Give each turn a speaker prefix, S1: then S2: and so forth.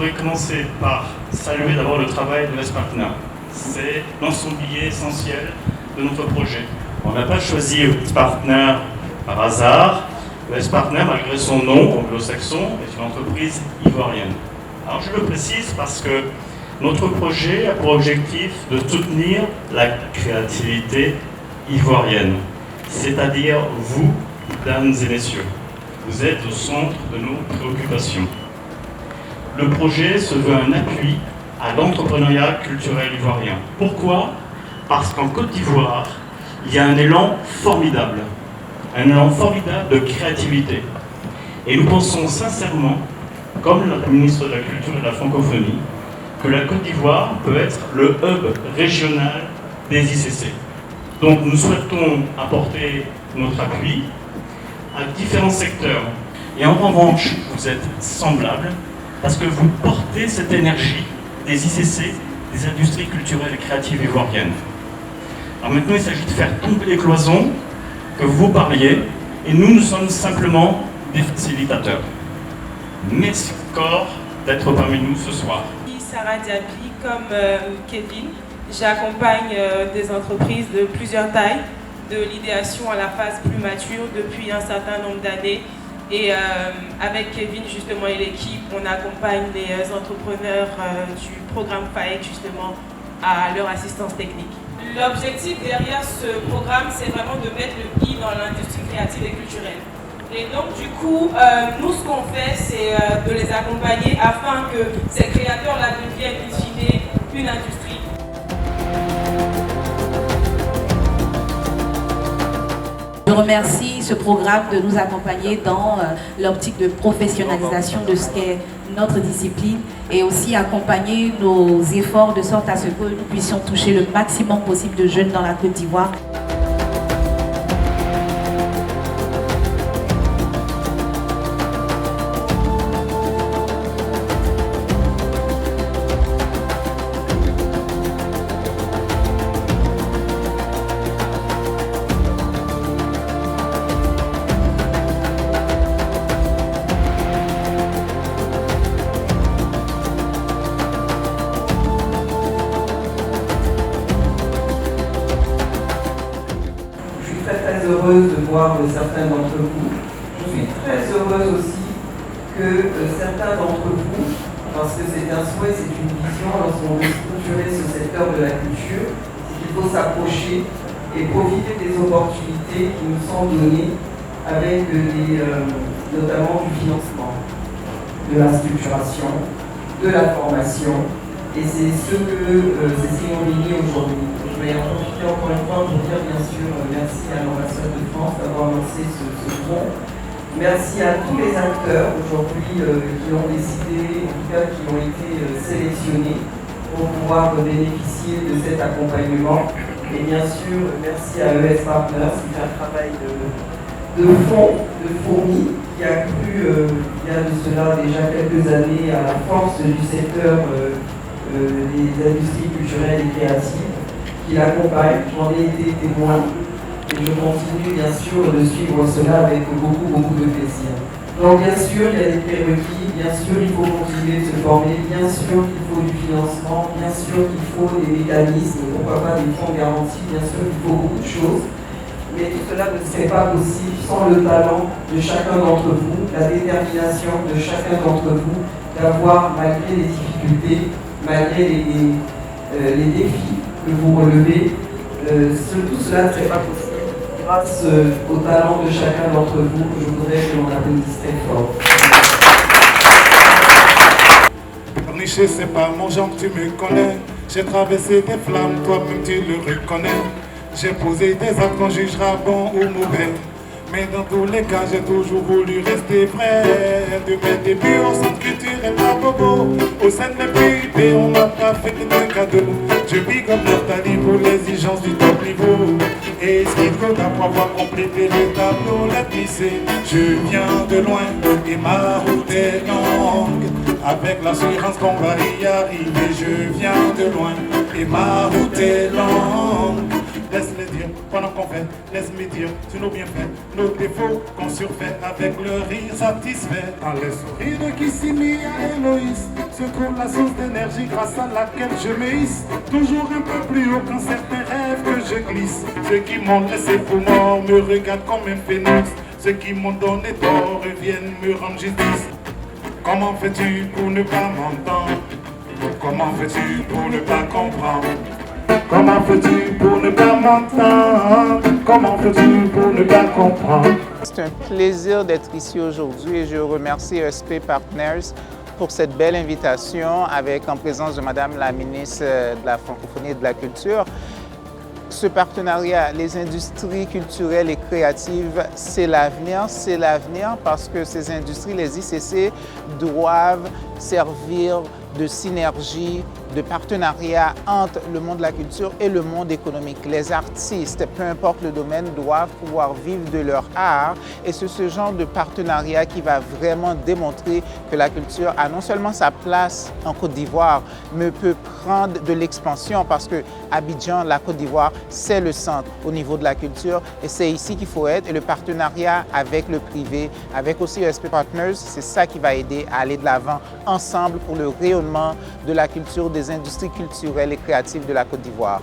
S1: voudrais commencer par saluer d'abord le travail de l'ES Partner. C'est l'ensemblier essentiel de notre projet. On n'a pas choisi l'ES Partner par hasard. L'ES Partner, malgré son nom anglo-saxon, est une entreprise ivoirienne. Alors je le précise parce que notre projet a pour objectif de soutenir la créativité ivoirienne, c'est-à-dire vous, mesdames et messieurs. Vous êtes au centre de nos préoccupations. Le projet se veut un appui à l'entrepreneuriat culturel ivoirien. Pourquoi ? Parce qu'en Côte d'Ivoire, il y a un élan formidable de créativité. Et nous pensons sincèrement, comme la ministre de la Culture et de la Francophonie, que la Côte d'Ivoire peut être le hub régional des ICC. Donc nous souhaitons apporter notre appui à différents secteurs. Et en revanche, vous êtes semblables parce que vous portez cette énergie des ICC, des industries culturelles et créatives ivoiriennes. Alors maintenant, il s'agit de faire tomber les cloisons, que vous parliez, et nous sommes simplement des facilitateurs. Merci encore d'être parmi nous ce soir.
S2: Sarah Diaby, comme Kevin, j'accompagne des entreprises de plusieurs tailles, de l'idéation à la phase plus mature depuis un certain nombre d'années. Et avec Kevin justement et l'équipe, on accompagne les entrepreneurs du programme FAEC justement à leur assistance technique. L'objectif derrière ce programme, c'est vraiment de mettre le pied dans l'industrie créative et culturelle. Et donc du coup, nous ce qu'on fait, c'est de les accompagner afin que ces créateurs-là deviennent in fine une industrie.
S3: Je remercie ce programme de nous accompagner dans l'optique de professionnalisation de ce qu'est notre discipline et aussi accompagner nos efforts de sorte à ce que nous puissions toucher le maximum possible de jeunes dans la Côte d'Ivoire.
S4: Très heureuse de voir certains d'entre vous. Je suis très heureuse aussi que certains d'entre vous, parce que c'est un souhait, c'est une vision, lorsqu'on veut structurer ce secteur de la culture, c'est qu'il faut s'approcher et profiter des opportunités qui nous sont données avec notamment du financement, de la structuration, de la formation. Et c'est ce que Cécile Montligny aujourd'hui. Je vais en profiter encore une fois pour dire bien sûr merci à l'ambassade de France d'avoir lancé ce fonds. Merci à tous les acteurs aujourd'hui qui ont décidé, en tout cas qui ont été sélectionnés pour pouvoir bénéficier de cet accompagnement. Et bien sûr, merci à ES Partners qui fait un travail de fond, de fourmi, qui a cru il y a de cela déjà quelques années à la force du secteur des industries culturelles et créatives qui l'accompagnent. J'en ai été témoin et je continue bien sûr de suivre cela avec beaucoup de plaisir. Donc bien sûr il y a des prérequis, bien sûr il faut continuer de se former, bien sûr qu'il faut du financement, bien sûr qu'il faut des mécanismes, pourquoi pas des fonds garantis, bien sûr il faut beaucoup de choses. Mais tout cela ne serait pas possible sans le talent de chacun d'entre vous, la détermination de chacun d'entre vous d'avoir, malgré les difficultés, malgré les défis que vous relevez, tout cela ne serait pas possible. Grâce au talent de chacun d'entre vous, je voudrais que l'on applaudisse très fort.
S5: Niché, c'est pas mon genre, tu me connais. J'ai traversé des flammes, toi-même tu le reconnais. J'ai posé des actes qu'on jugera bon ou mauvais. Mais dans tous les cas, j'ai toujours voulu rester vrai. De mes débuts au centre culturel à Bobo, au sein de mes pubs, on m'a pas fait de cadeaux. Je big up Nathalie pour l'exigence du top niveau. Et ce qu'il faut pour avoir complété le tableau, la piscine. Je viens de loin et ma route est longue. Avec l'assurance qu'on va y arriver, je viens de loin et ma route est longue. Laisse les dire pendant qu'on fait. Laisse-moi dire sur nos bienfaits, nos défauts qu'on surfait avec le rire satisfait. Dans les sourires de Kissimi à Héloïse se trouve la source d'énergie grâce à laquelle je me hisse toujours un peu plus haut qu'un certain rêve que je glisse. Ceux qui m'ont laissé pour mort me regardent comme un phénix. Ceux qui m'ont donné tort reviennent me rendre justice. Comment fais-tu pour ne pas m'entendre? Comment fais-tu pour ne pas comprendre? Comment fais-tu pour ne pas m'entendre? Comment fais-tu pour ne pas comprendre?
S6: C'est un plaisir d'être ici aujourd'hui et je remercie ESP Partners pour cette belle invitation avec en présence de Madame la ministre de la Francophonie et de la Culture. Ce partenariat, les industries culturelles et créatives, c'est l'avenir parce que ces industries, les ICC, doivent servir de synergie, de partenariat entre le monde de la culture et le monde économique. Les artistes, peu importe le domaine, doivent pouvoir vivre de leur art et c'est ce genre de partenariat qui va vraiment démontrer que la culture a non seulement sa place en Côte d'Ivoire, mais peut prendre de l'expansion parce que Abidjan, la Côte d'Ivoire, c'est le centre au niveau de la culture et c'est ici qu'il faut être et le partenariat avec le privé, avec aussi ESP Partners, c'est ça qui va aider à aller de l'avant ensemble pour le rayonnement de la culture, des industries culturelles et créatives de la Côte d'Ivoire.